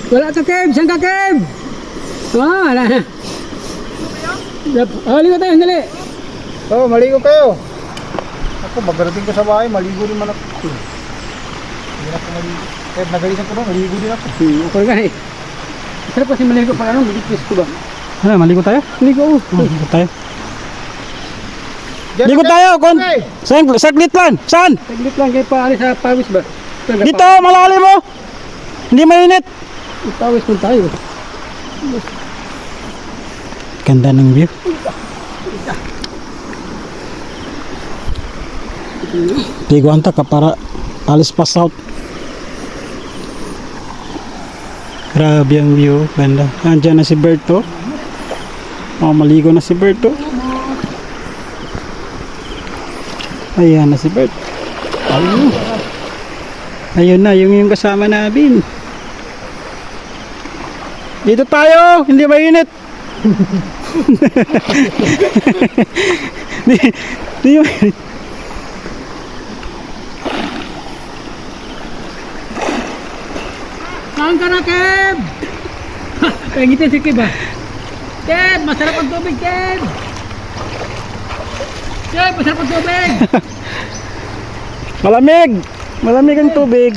Wala ka, Kev. Saan ka, Kev? Wala na. Ligo tayo, dali. Maligo kayo. Ako, magarating ko sa bahay, maligo rin man ako. Hindi na ako maligo. Kahit nagalisan ko na, maligo din ako. Ako nga eh. Sarap kasi maligo pa ano, magigis ko ba? Ano, maligo tayo? Maligo. Maligo tayo. Ligo tayo, saglit lang. Saan? Saglit lang kayo pa, sa pawis ba? Dito, malalim mo. Hindi mainit. Pawis kung tayo. Ganda ng view. Tiguan ta ka para alis pa south. Grabe ang view, ganda. Andiyan na si Berto. Maligo na si Berto. Ayan na si Bert. Ayun na, yung kasama namin. Dito tayo, hindi mainit. Hindi mainit. Saan ka na, Kev? Pengitin si Kev, Kev, masarap ang tubig, Kev. Kev, masarap ang tubig. Malamig. Malamig ang tubig.